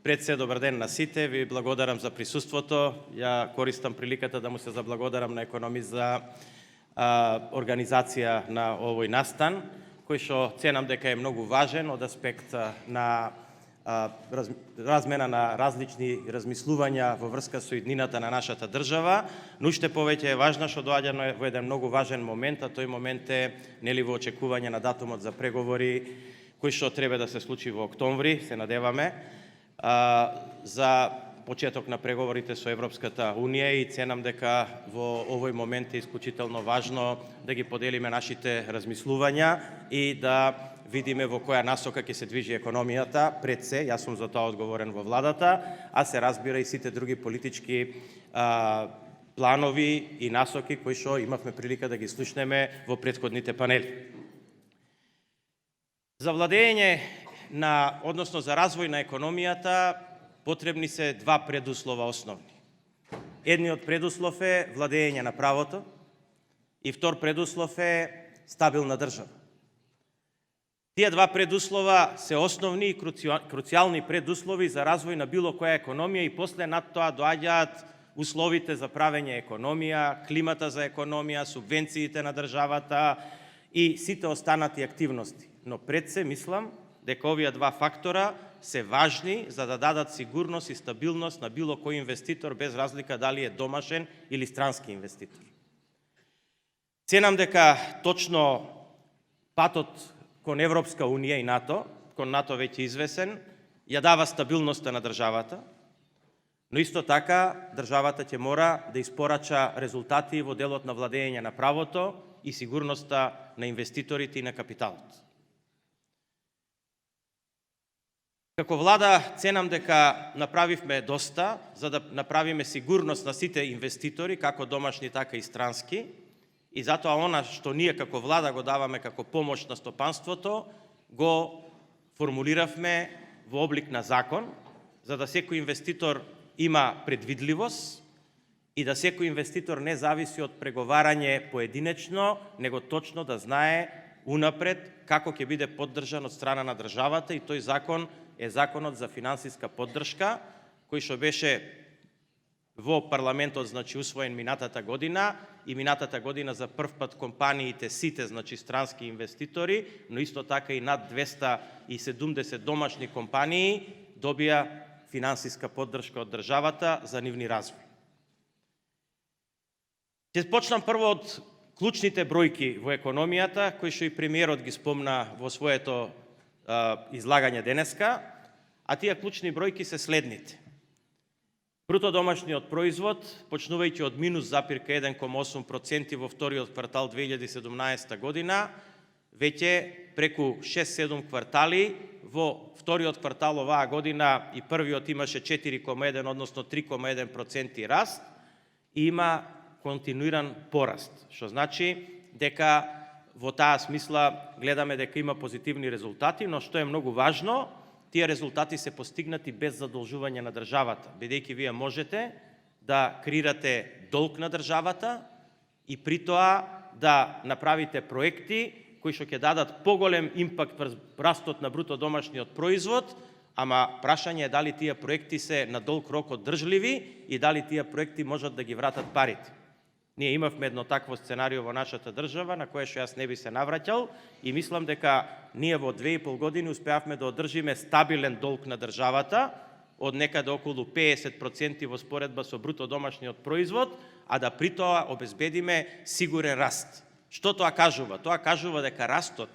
Пред се, добар ден на сите, ви благодарам за присуството. Ја користам приликата да му се заблагодарам на Економист за организација на овој настан, кој што ценам дека е многу важен од аспект на размена на различни размислувања во врска со иднината на нашата држава, но уште повеќе е важна што доаѓа во еден многу важен момент, а тој момент е нели во очекување на датумот за преговори кој што треба да се случи во октомври, се надеваме, за почеток на преговорите со Европската Унија, и ценам дека во овој момент е исклучително важно да ги поделиме нашите размислувања и да видиме во која насока ќе се движи економијата. Пред се, јас сум за тоа одговорен во владата, а се разбира и сите други политички планови и насоки кои што имавме прилика да ги слушнеме во претходните панели. За владење односно за развој на економијата потребни се два предуслова основни. Едниот предуслов е владење на правото и втор предуслов е стабилна држава. Тие два предуслова се основни и круцијални предуслови за развој на било која економија, и после над тоа доаѓаат условите за правење економија, климата за економија, субвенциите на државата и сите останати активности. Но пред се мислам дека овие два фактора се важни за да дадат сигурност и стабилност на било кој инвеститор, без разлика дали е домашен или странски инвеститор. Ценам дека точно патот кон Европска Унија и НАТО, кон НАТО веќе извесен, ја дава стабилноста на државата, но исто така државата ќе мора да испорача резултати во делот на владење на правото и сигурноста на инвеститорите и на капиталот. Како влада ценам дека направивме доста за да направиме сигурност на сите инвеститори, како домашни така и странски, и затоа она што ние како влада го даваме како помош на стопанството, го формулиравме во облик на закон, за да секој инвеститор има предвидливост и да секој инвеститор не зависи од преговарање поединечно, него точно да знае унапред како ќе биде поддржан од страна на државата, и тој закон е Законот за финансиска поддршка, кој што беше во парламентот, значи, усвоен минатата година, и минатата година за прв пат компаниите, сите, значи, странски инвеститори, но исто така и над 270 домашни компании добија финансиска поддршка од државата за нивни развој. Ќе почнам прво од клучните бројки во економијата, кои што и премиерот ги спомна во своето излагање денеска, а тие клучни бројки се следните. Бруто домашниот производ, почнувајќи од минус 1,8% во вториот квартал 2017 година, веќе преку 6-7 квартали, во вториот квартал оваа година и првиот имаше 4,1, односно 3,1% раст, и има континуиран пораст, што значи дека во таа смисла гледаме дека има позитивни резултати, но што е многу важно, тие резултати се постигнати без задолжување на државата, бидејќи вие можете да креирате долг на државата и при тоа да направите проекти кои што ќе дадат поголем импакт врз растот на бруто домашниот производ, ама прашање е дали тие проекти се на долг рок одржливи и дали тие проекти можат да ги вратат парите. Ние имавме едно такво сценарио во нашата држава, на кое што јас не би се навраќал, и мислам дека ние во 2,5 години успеавме да одржиме стабилен долг на државата од некаде околу 50% во споредба со бруто домашниот производ, а да при тоа обезбедиме сигурен раст. Што тоа кажува? Тоа кажува дека растот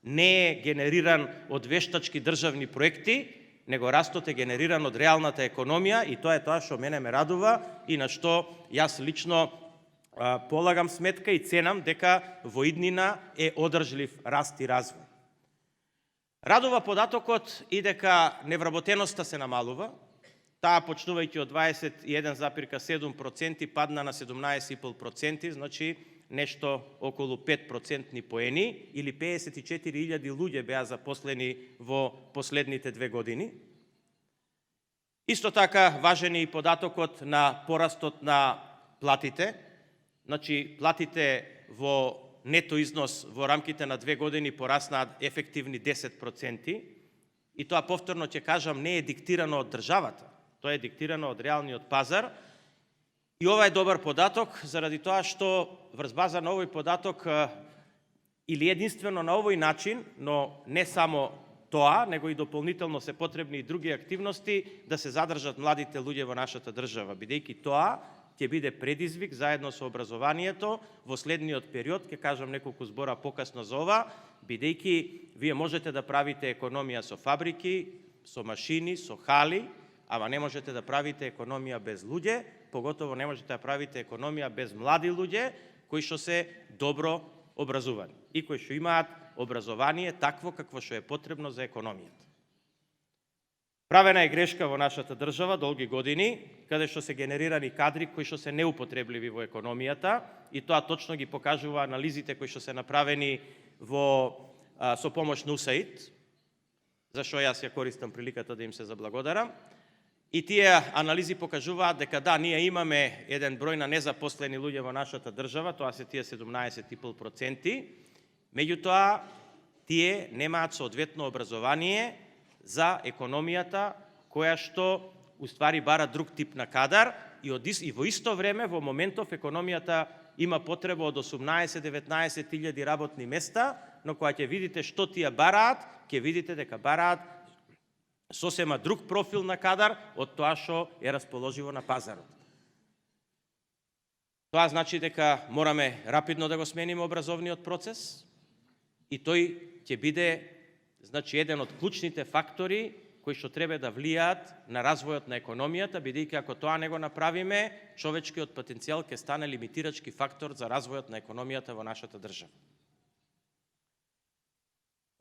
не е генериран од вештачки државни проекти, него растот е генериран од реалната економија, и тоа е тоа што мене ме радува и на што јас лично полагам сметка и ценам дека во иднина е одржлив раст и развој. Радува податокот и дека невработеноста се намалува. Таа почнувајќи од 21,7% падна на 17,5%, значи нешто околу 5% поени, или 54.000 луѓе беа запослени во последните 2 години. Исто така важен е и податокот на порастот на платите. Значи, платите во нето износ во рамките на 2 години пораснаа ефективни 10%, и тоа повторно ќе кажам, не е диктирано од државата, тоа е диктирано од реалниот пазар. И ова е добар податок, заради тоа што врз база на овој податок или единствено на овој начин, но не само тоа, него и дополнително се потребни и други активности да се задржат младите луѓе во нашата држава, бидејќи тоа ќе биде предизвик заедно со образованието во следниот период, ќе кажам неколку збора покасно за ова, бидејќи вие можете да правите економија со фабрики, со машини, со хали, ама не можете да правите економија без луѓе, поготово не можете да правите економија без млади луѓе кои што се добро образувани и кои што имаат образование такво какво што е потребно за економијата. Правена е грешка во нашата држава долги години, каде што се генерирани кадри кои што се неупотребливи во економијата, и тоа точно ги покажува анализите кои што се направени со помош на USAID, за што јас ја користам приликата да им се заблагодарам. И тие анализи покажуваат дека да, ние имаме еден број на незапослени луѓе во нашата држава, тоа се тие 17,5%, меѓутоа тие немаат соодветно образование за економијата, која што уствари бара друг тип на кадар, и во исто време во моментов економијата има потреба од 18-19 илјади работни места, но кога ќе видите што тие бараат, ќе видите дека бараат сосема друг профил на кадар од тоа што е расположиво на пазарот. Тоа значи дека мораме рапидно да го смениме образовниот процес и тој ќе биде еден од клучните фактори кои што треба да влијаат на развојот на економијата, бидејќи ако тоа не го направиме, човечкиот потенцијал ќе стане лимитирачки фактор за развојот на економијата во нашата држава.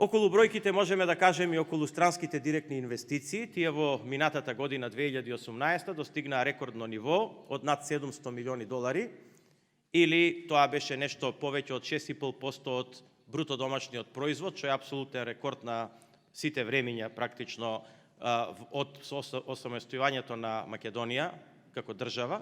Околу бројките можеме да кажеме и околу странските директни инвестиции. Тие во минатата година 2018 достигнаа рекордно ниво од над 700 милиони долари, или тоа беше нешто повеќе од 6,5% од бруто домашниот производ, што е апсолутен рекорд на сите времиња практично од осамостојувањето на Македонија како држава.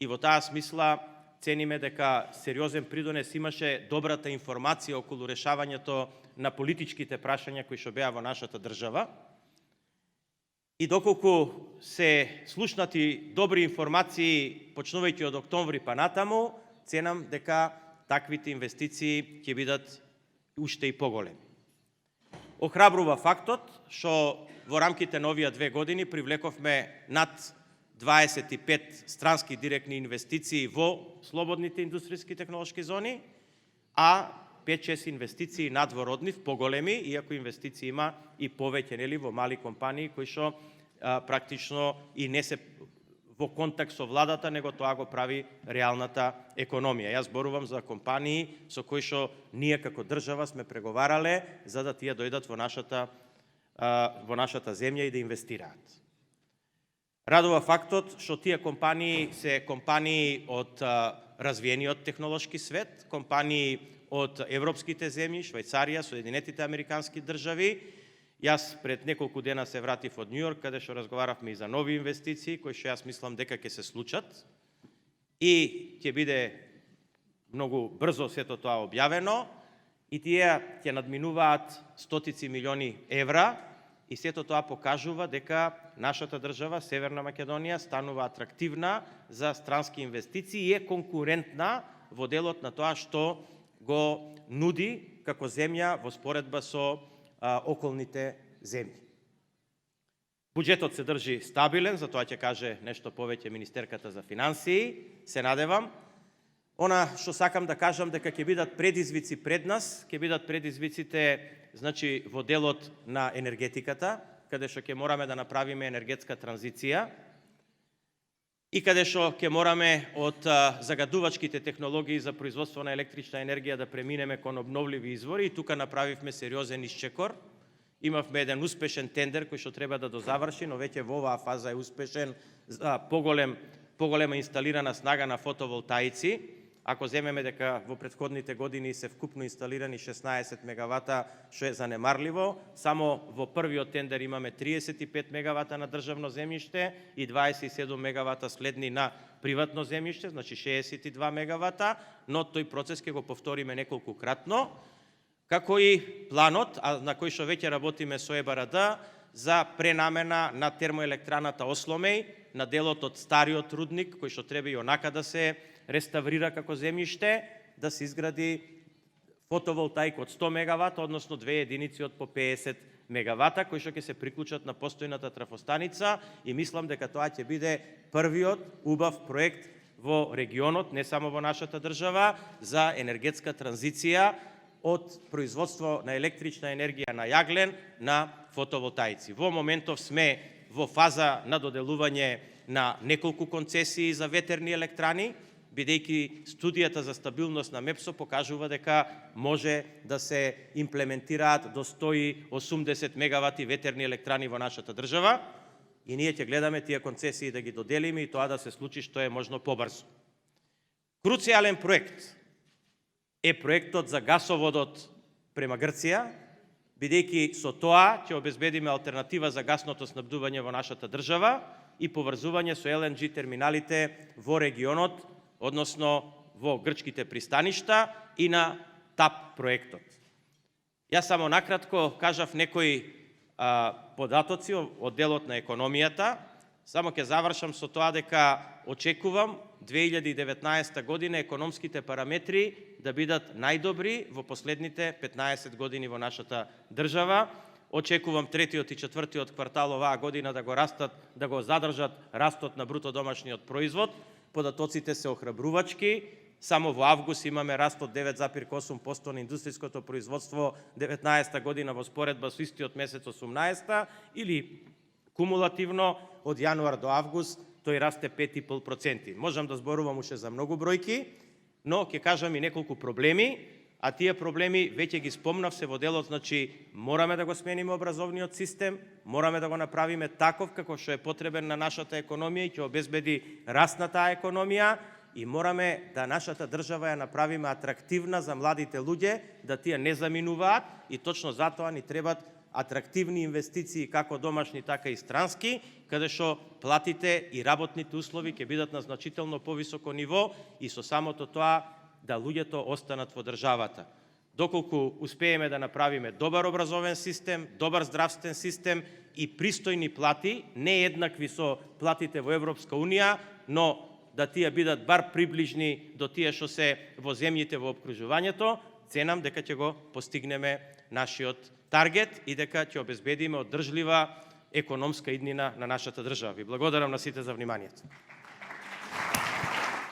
И во таа смисла цениме дека сериозен придонес имаше добрата информација околу решавањето на политичките прашања кои што беа во нашата држава. И доколку се слушнати добри информации, почнувајќи од октомври па натаму, ценам дека таквите инвестиции ќе бидат уште и поголеми. Охрабрува фактот што во рамките на овие 2 години привлековме над 25 странски директни инвестиции во слободните индустријски технолошки зони, а 5-6 инвестиции надвороднив, поголеми, иако инвестиции има и повеќе во мали компании кои што практично и не се во контакт со владата, него тоа го прави реалната економија. Јас зборувам за компании со кои што ние како држава сме преговарале за да тие дојдат во нашата земја и да инвестираат. Радува фактот што тие компании се компании од развиениот технолошки свет, компании од европските земји, Швајцарија, Соединетите Американски држави. Јас пред неколку дена се вратив од Њујорк, каде што разговаравме и за нови инвестиции, кои што јас мислам дека ќе се случат и ќе биде многу брзо сето тоа објавено, и тие ќе надминуваат стотици милиони евра, и сето тоа покажува дека нашата држава, Северна Македонија, станува атрактивна за странски инвестиции и е конкурентна во делот на тоа што го нуди како земја во споредба со околните земји. Буџетот се држи стабилен, за тоа ќе каже нешто повеќе министерката за финансии, се надевам. Она што сакам да кажам дека ќе бидат предизвици пред нас, ќе бидат предизвиците во делот на енергетиката, каде што ќе мораме да направиме енергетска транзиција и каде што ќе мораме од загадувачките технологии за производство на електрична енергија да преминеме кон обновливи извори, и тука направивме сериозен исчекор. Имавме еден успешен тендер кој што треба да дозаврши, но веќе во оваа фаза е успешен за поголема инсталирана снага на фотоволтаици. Ако земеме дека во претходните години се вкупно инсталирани 16 мегавата, што е занемарливо, само во првиот тендер имаме 35 мегавата на државно земјиште и 27 мегавата следни на приватно земјиште, значи 62 мегавата, но тој процес ќе го повториме неколку кратно. како и планот, на кој што веќе работиме со ЕБРД, за пренамена на термоелектраната Осломеј, на делот од стариот рудник, кој што треба и онака да се реставрира како земјиште, да се изгради фотоволтаик од 100 мегавата, односно 2 единици од по 50 мегавата, кои што ќе се приклучат на постојната трафостаница, и мислам дека тоа ќе биде првиот убав проект во регионот, не само во нашата држава, за енергетска транзиција од производство на електрична енергија на јаглен на фотоволтаици. Во моментов сме во фаза на доделување на неколку концесии за ветерни електрани, бидејќи студијата за стабилност на МЕПСО покажува дека може да се имплементираат до 180 мегавати ветерни електрани во нашата држава, и ние ќе гледаме тие концесии да ги доделиме и тоа да се случи што е можно побрзо. Круцијален проект е проектот за гасоводот према Грција, бидејќи со тоа ќе обезбедиме алтернатива за гасното снабдување во нашата држава и поврзување со ЛНГ терминалите во регионот, односно во грчките пристаништа и на ТАП проектот. Јас само накратко кажав некои податоци од делот на економијата. Само ќе завршам со тоа дека очекувам 2019 година економските параметри да бидат најдобри во последните 15 години во нашата држава. Очекувам третиот и четвртиот квартал оваа година да го задржат растот на бруто домашниот производ. Податоците се охрабрувачки. Само во август имаме раст од 9,8% на индустријското производство 19 година во споредба со истиот месец 18 или кумулативно од јануар до август тој расте 5,5%. Можам да зборувам уште за многу бројки, но ќе кажам и неколку проблеми, а тие проблеми веќе ги спомнав се во делот, значи мораме да го смениме образовниот систем, мораме да го направиме таков како што е потребен на нашата економија и ќе обезбеди раст на таа економија, и мораме да нашата држава ја направиме атрактивна за младите луѓе, да тие не заминуваат, и точно затоа ни требат атрактивни инвестиции како домашни, така и странски, каде што платите и работните услови ќе бидат на значително повисоко ниво и со самото тоа да луѓето останат во државата. Доколку успееме да направиме добар образовен систем, добар здравствен систем и пристојни плати, не еднакви со платите во Европска Унија, но да тие бидат бар приближни до тие што се во земјите во опкружувањето, ценам дека ќе го постигнеме нашиот таргет и дека ќе обезбедиме одржлива економска иднина на нашата држава. Ви благодарам на сите за вниманието.